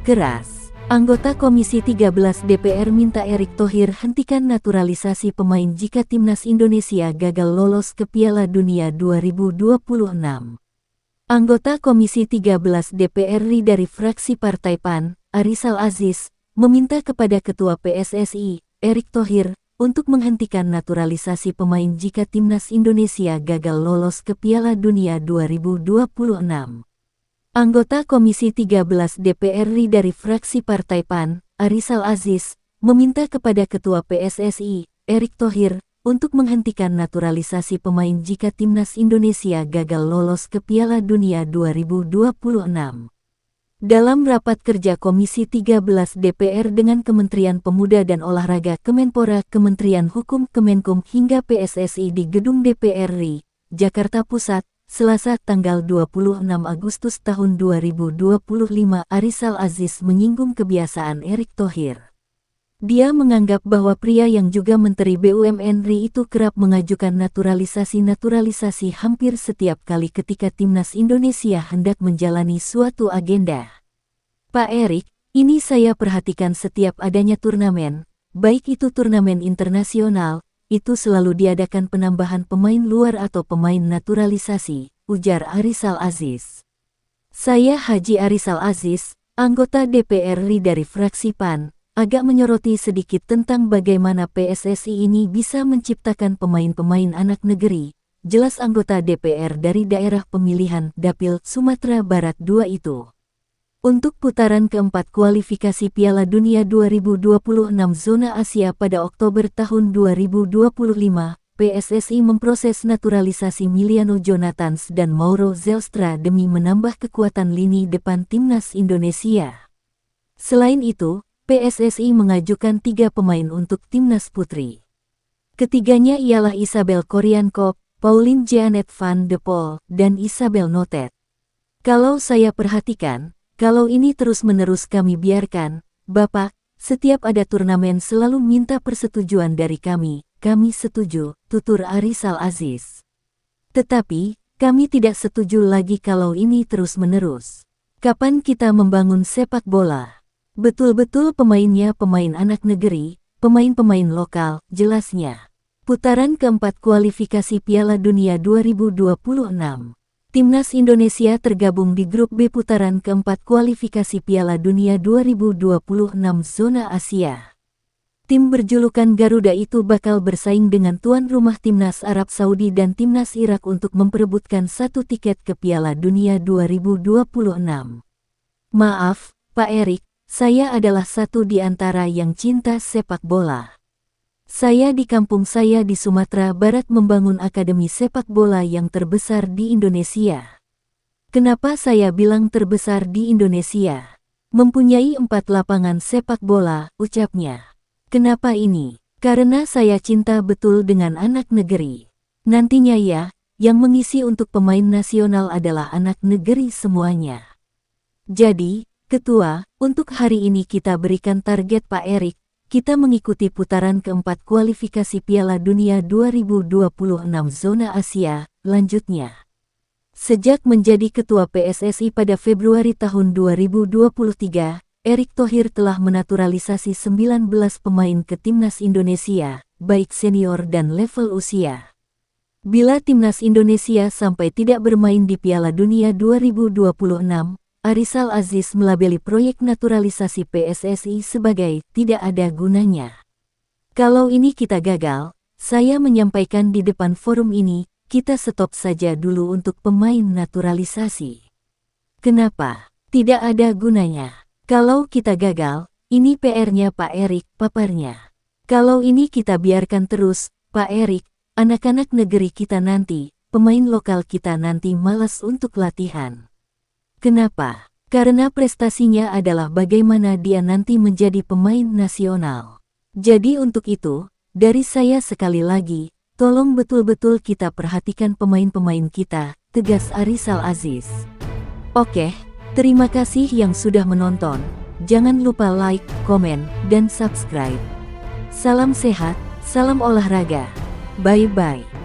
keras. Anggota Komisi 13 DPR minta Erick Thohir hentikan naturalisasi pemain jika timnas Indonesia gagal lolos ke Piala Dunia 2026. Anggota Komisi 13 DPR RI dari fraksi Partai PAN, Arisal Aziz, meminta kepada Ketua PSSI, Erick Thohir, untuk menghentikan naturalisasi pemain jika timnas Indonesia gagal lolos ke Piala Dunia 2026. Anggota Komisi 13 DPR RI dari fraksi Partai PAN, Arisal Aziz, meminta kepada Ketua PSSI, Erick Thohir, untuk menghentikan naturalisasi pemain jika timnas Indonesia gagal lolos ke Piala Dunia 2026. Dalam rapat kerja Komisi 13 DPR dengan Kementerian Pemuda dan Olahraga Kemenpora, Kementerian Hukum Kemenkum hingga PSSI di Gedung DPR RI, Jakarta Pusat, Selasa tanggal 26 Agustus tahun 2025, Arisal Aziz menyinggung kebiasaan Erick Thohir. Dia menganggap bahwa pria yang juga Menteri BUMN RI itu kerap mengajukan naturalisasi hampir setiap kali ketika timnas Indonesia hendak menjalani suatu agenda. Pak Erick, ini saya perhatikan setiap adanya turnamen, baik itu turnamen internasional, itu selalu diadakan penambahan pemain luar atau pemain naturalisasi, ujar Arisal Aziz. Saya Haji Arisal Aziz, anggota DPR RI dari fraksi PAN, agak menyoroti sedikit tentang bagaimana PSSI ini bisa menciptakan pemain-pemain anak negeri, jelas anggota DPR dari daerah pemilihan Dapil Sumatera Barat II itu. Untuk putaran keempat kualifikasi Piala Dunia 2026 Zona Asia pada Oktober tahun 2025, PSSI memproses naturalisasi Miliano Jonathans dan Mauro Zelstra demi menambah kekuatan lini depan timnas Indonesia. Selain itu, PSSI mengajukan 3 pemain untuk timnas putri. Ketiganya ialah Isabel Koriankop, Pauline Jeanette van de Pol, dan Isabel Notet. Kalau saya perhatikan, kalau ini terus-menerus kami biarkan, Bapak, setiap ada turnamen selalu minta persetujuan dari kami setuju, tutur Arisal Aziz. Tetapi, kami tidak setuju lagi kalau ini terus-menerus. Kapan kita membangun sepak bola? Betul-betul pemainnya pemain anak negeri, pemain-pemain lokal, jelasnya. Putaran keempat kualifikasi Piala Dunia 2026. Timnas Indonesia tergabung di grup B putaran keempat kualifikasi Piala Dunia 2026 Zona Asia. Tim berjulukan Garuda itu bakal bersaing dengan tuan rumah Timnas Arab Saudi dan Timnas Irak untuk memperebutkan 1 tiket ke Piala Dunia 2026. Maaf, Pak Erick, saya adalah satu di antara yang cinta sepak bola. Saya di kampung saya di Sumatera Barat membangun akademi sepak bola yang terbesar di Indonesia. Kenapa saya bilang terbesar di Indonesia? Mempunyai 4 lapangan sepak bola, ucapnya. Kenapa ini? Karena saya cinta betul dengan anak negeri. Nantinya ya, yang mengisi untuk pemain nasional adalah anak negeri semuanya. Jadi, Ketua, untuk hari ini kita berikan target Pak Erick. Kita mengikuti putaran keempat kualifikasi Piala Dunia 2026 Zona Asia, lanjutnya. Sejak menjadi Ketua PSSI pada Februari tahun 2023, Erick Thohir telah menaturalisasi 19 pemain ke Timnas Indonesia, baik senior dan level usia. Bila Timnas Indonesia sampai tidak bermain di Piala Dunia 2026, Arisal Aziz melabeli proyek naturalisasi PSSI sebagai tidak ada gunanya. Kalau ini kita gagal, saya menyampaikan di depan forum ini, kita stop saja dulu untuk pemain naturalisasi. Kenapa? Tidak ada gunanya. Kalau kita gagal, ini PR-nya Pak Erick, paparnya. Kalau ini kita biarkan terus, Pak Erick, anak-anak negeri kita nanti, pemain lokal kita nanti malas untuk latihan. Kenapa? Karena prestasinya adalah bagaimana dia nanti menjadi pemain nasional. Jadi untuk itu, dari saya sekali lagi, tolong betul-betul kita perhatikan pemain-pemain kita, tegas Arisal Aziz. Oke, terima kasih yang sudah menonton. Jangan lupa like, komen, dan subscribe. Salam sehat, salam olahraga. Bye-bye.